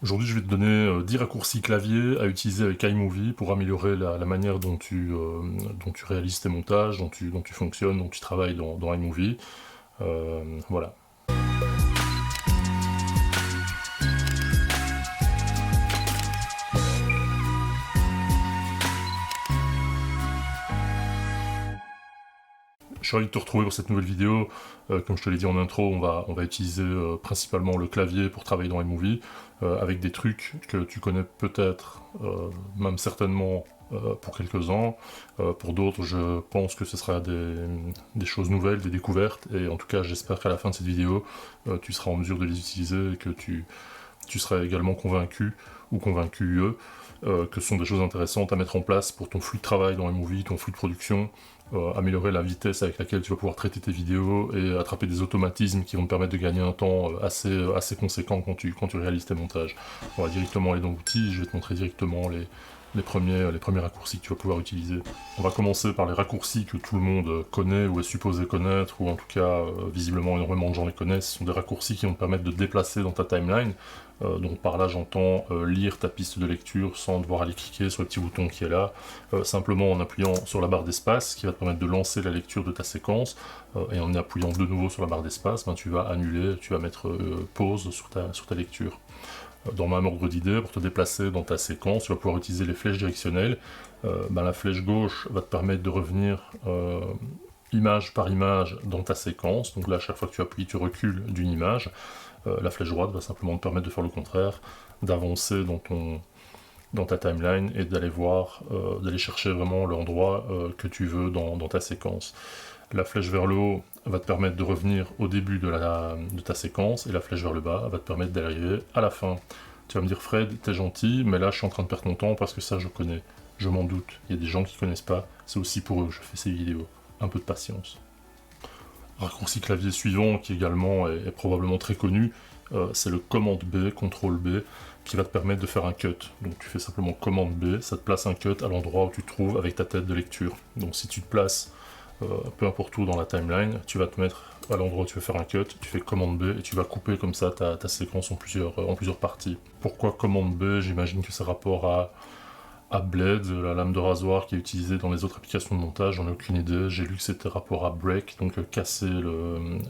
Aujourd'hui, je vais te donner 10 raccourcis clavier à utiliser avec iMovie pour améliorer la manière dont tu réalises tes montages, dont tu fonctionnes, dont tu travailles dans iMovie. Voilà. Je suis ravi de te retrouver pour cette nouvelle vidéo. Comme je te l'ai dit en intro, on va utiliser principalement le clavier pour travailler dans iMovie, avec des trucs que tu connais peut-être, même certainement pour quelques-uns. Pour d'autres, je pense que ce sera des choses nouvelles, des découvertes, et en tout cas, j'espère qu'à la fin de cette vidéo, tu seras en mesure de les utiliser et que tu seras également convaincu ou convaincu que ce sont des choses intéressantes à mettre en place pour ton flux de travail dans iMovie, ton flux de production, améliorer la vitesse avec laquelle tu vas pouvoir traiter tes vidéos et attraper des automatismes qui vont te permettre de gagner un temps assez conséquent quand tu réalises tes montages. On va directement aller dans l'outil, je vais te montrer directement les premiers raccourcis que tu vas pouvoir utiliser. On va commencer par les raccourcis que tout le monde connaît ou est supposé connaître, ou en tout cas visiblement énormément de gens les connaissent. Ce sont des raccourcis qui vont te permettre de te déplacer dans ta timeline. Donc par là j'entends lire ta piste de lecture sans devoir aller cliquer sur le petit bouton qui est là, simplement en appuyant sur la barre d'espace qui va te permettre de lancer la lecture de ta séquence, et en appuyant de nouveau sur la barre d'espace, tu vas annuler, tu vas mettre pause sur ta lecture. Dans le même ordre d'idée, pour te déplacer dans ta séquence, tu vas pouvoir utiliser les flèches directionnelles. La flèche gauche va te permettre de revenir image par image dans ta séquence. Donc là, à chaque fois que tu appuies, tu recules d'une image. La flèche droite va simplement te permettre de faire le contraire, d'avancer dans ta timeline et d'aller voir, d'aller chercher vraiment l'endroit que tu veux dans ta séquence. La flèche vers le haut va te permettre de revenir au début de ta séquence, et la flèche vers le bas va te permettre d'arriver à la fin. Tu vas me dire, Fred, t'es gentil, mais là je suis en train de perdre mon temps parce que ça je connais. Je m'en doute, il y a des gens qui connaissent pas, c'est aussi pour eux que je fais ces vidéos. Un peu de patience. Raccourci clavier suivant, qui également est probablement très connu, c'est le commande B, CTRL B, qui va te permettre de faire un cut. Donc tu fais simplement commande B, ça te place un cut à l'endroit où tu te trouves avec ta tête de lecture. Donc si tu te places peu importe où dans la timeline, tu vas te mettre à l'endroit où tu veux faire un cut, tu fais commande B et tu vas couper comme ça ta séquence en plusieurs parties. Pourquoi commande B? J'imagine que c'est rapport à Blade, la lame de rasoir qui est utilisée dans les autres applications de montage, j'en ai aucune idée. J'ai lu que c'était rapport à break, donc casser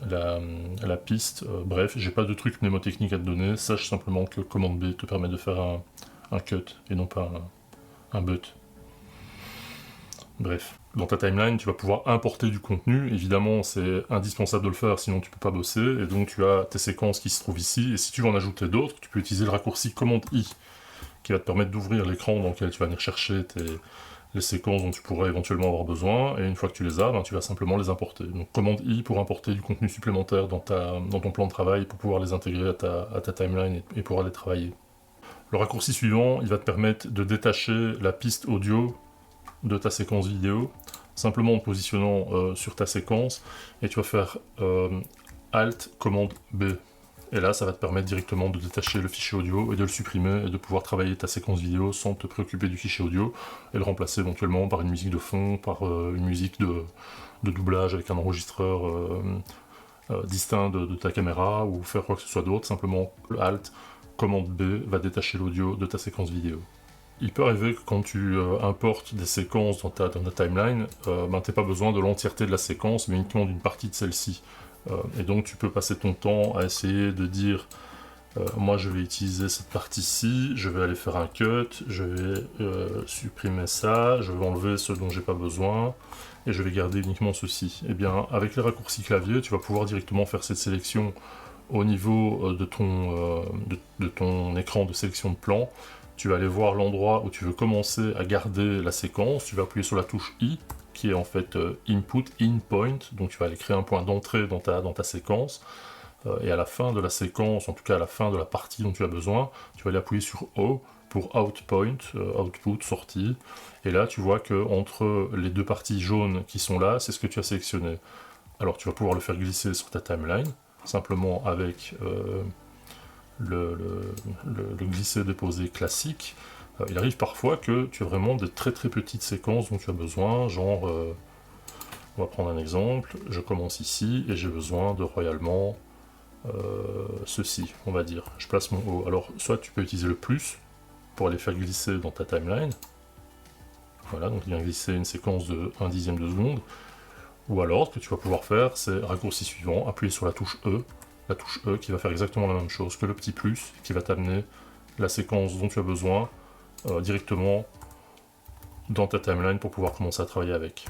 la piste. Bref, j'ai pas de truc mnémotechnique à te donner, sache simplement que commande B te permet de faire un cut et non pas un but. Bref, dans ta timeline, tu vas pouvoir importer du contenu. Évidemment, c'est indispensable de le faire, sinon tu peux pas bosser. Et donc tu as tes séquences qui se trouvent ici. Et si tu veux en ajouter d'autres, tu peux utiliser le raccourci commande I, qui va te permettre d'ouvrir l'écran dans lequel tu vas venir chercher les séquences dont tu pourrais éventuellement avoir besoin. Et une fois que tu les as, tu vas simplement les importer. Donc commande I pour importer du contenu supplémentaire dans ton plan de travail, pour pouvoir les intégrer à ta timeline et pouvoir les travailler. Le raccourci suivant, il va te permettre de détacher la piste audio de ta séquence vidéo, simplement en te positionnant sur ta séquence, et tu vas faire Alt, commande B. Et là, ça va te permettre directement de détacher le fichier audio et de le supprimer, et de pouvoir travailler ta séquence vidéo sans te préoccuper du fichier audio, et le remplacer éventuellement par une musique de fond, par une musique de doublage avec un enregistreur distinct de ta caméra, ou faire quoi que ce soit d'autre. Simplement le Alt, commande B va détacher l'audio de ta séquence vidéo. Il peut arriver que quand tu importes des séquences dans ta timeline, t'as pas besoin de l'entièreté de la séquence, mais uniquement d'une partie de celle-ci. Et donc tu peux passer ton temps à essayer de dire moi je vais utiliser cette partie-ci, je vais aller faire un cut, je vais supprimer ça, je vais enlever ce dont j'ai pas besoin, et je vais garder uniquement ceci. Et bien avec les raccourcis clavier, tu vas pouvoir directement faire cette sélection au niveau de ton écran de sélection de plan. Tu vas aller voir l'endroit où tu veux commencer à garder la séquence, tu vas appuyer sur la touche I, qui est en fait Input, In Point, donc tu vas aller créer un point d'entrée dans ta séquence, et à la fin de la séquence, en tout cas à la fin de la partie dont tu as besoin, tu vas aller appuyer sur O pour Out Point, Output, sortie, et là tu vois que entre les deux parties jaunes qui sont là, c'est ce que tu as sélectionné. Alors tu vas pouvoir le faire glisser sur ta timeline, simplement avec le glisser-déposer classique. Il arrive parfois que tu as vraiment des très petites séquences dont tu as besoin, genre, on va prendre un exemple, je commence ici et j'ai besoin de royalement ceci, on va dire. Je place mon haut. Alors, soit tu peux utiliser le plus pour aller faire glisser dans ta timeline. Voilà, donc il vient glisser une séquence de 1/10 de seconde. Ou alors, ce que tu vas pouvoir faire, c'est raccourci suivant, appuyer sur la touche E qui va faire exactement la même chose que le petit plus, qui va t'amener la séquence dont tu as besoin directement dans ta timeline pour pouvoir commencer à travailler avec.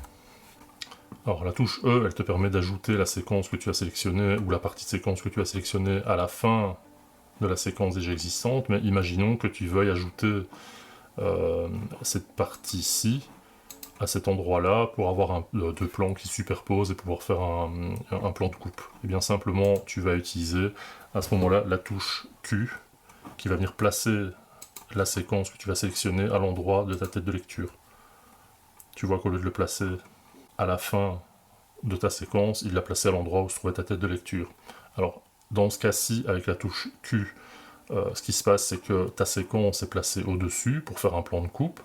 Alors la touche E, elle te permet d'ajouter la séquence que tu as sélectionnée ou la partie de séquence que tu as sélectionnée à la fin de la séquence déjà existante, mais imaginons que tu veuilles ajouter cette partie-ci à cet endroit-là pour avoir deux plans qui se superposent et pouvoir faire un plan de coupe. Et bien simplement, tu vas utiliser à ce moment-là la touche Q qui va venir placer la séquence que tu vas sélectionner à l'endroit de ta tête de lecture. Tu vois qu'au lieu de le placer à la fin de ta séquence, il l'a placé à l'endroit où se trouvait ta tête de lecture. Alors, dans ce cas-ci, avec la touche Q, ce qui se passe, c'est que ta séquence est placée au-dessus pour faire un plan de coupe.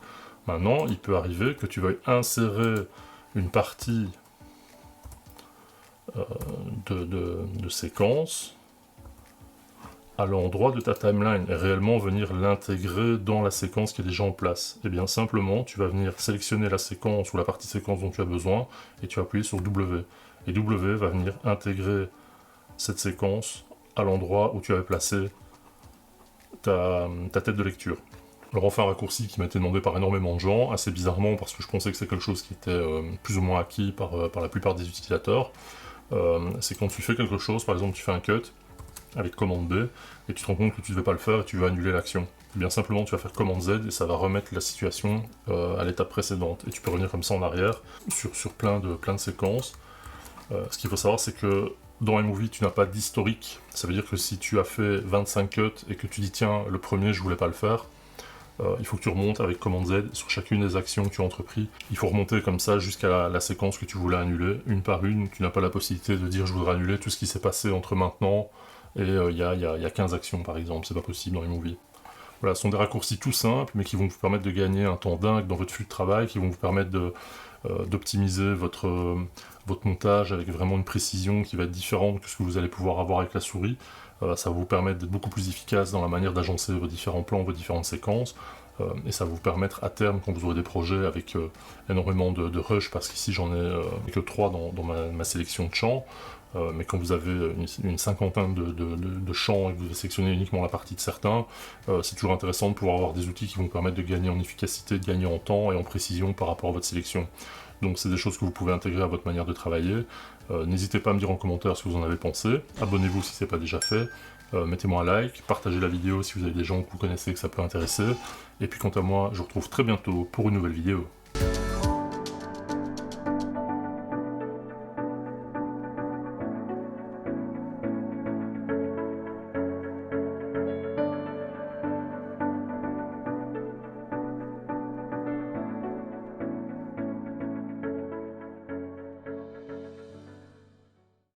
Maintenant, il peut arriver que tu veuilles insérer une partie de séquence à l'endroit de ta timeline et réellement venir l'intégrer dans la séquence qui est déjà en place. Et bien simplement, tu vas venir sélectionner la séquence ou la partie séquence dont tu as besoin et tu vas appuyer sur W. Et W va venir intégrer cette séquence à l'endroit où tu avais placé ta tête de lecture. Alors on fait un raccourci qui m'a été demandé par énormément de gens, assez bizarrement parce que je pensais que c'est quelque chose qui était plus ou moins acquis par la plupart des utilisateurs. C'est quand tu fais quelque chose, par exemple tu fais un cut avec commande B, et tu te rends compte que tu ne devais pas le faire et tu veux annuler l'action. Bien simplement tu vas faire commande Z et ça va remettre la situation à l'étape précédente. Et tu peux revenir comme ça en arrière sur plein de séquences. Ce qu'il faut savoir c'est que dans iMovie, tu n'as pas d'historique. Ça veut dire que si tu as fait 25 cuts et que tu dis tiens, le premier je voulais pas le faire, il faut que tu remontes avec commande Z sur chacune des actions que tu as entreprises. Il faut remonter comme ça jusqu'à la séquence que tu voulais annuler, une par une. Tu n'as pas la possibilité de dire je voudrais annuler tout ce qui s'est passé entre maintenant et il y a 15 actions par exemple, c'est pas possible dans iMovie. Voilà, ce sont des raccourcis tout simples, mais qui vont vous permettre de gagner un temps dingue dans votre flux de travail, qui vont vous permettre d'optimiser votre montage avec vraiment une précision qui va être différente que ce que vous allez pouvoir avoir avec la souris. Ça va vous permettre d'être beaucoup plus efficace dans la manière d'agencer vos différents plans, vos différentes séquences, et ça va vous permettre à terme, quand vous aurez des projets avec énormément de rush, parce qu'ici j'en ai que 3 dans ma sélection de champs, mais quand vous avez une cinquantaine de champs et que vous sélectionnez uniquement la partie de certains, c'est toujours intéressant de pouvoir avoir des outils qui vont permettre de gagner en efficacité, de gagner en temps et en précision par rapport à votre sélection. Donc c'est des choses que vous pouvez intégrer à votre manière de travailler. N'hésitez pas à me dire en commentaire ce que vous en avez pensé. Abonnez-vous si ce n'est pas déjà fait. Mettez-moi un like, partagez la vidéo si vous avez des gens que vous connaissez que ça peut intéresser. Et puis quant à moi, je vous retrouve très bientôt pour une nouvelle vidéo.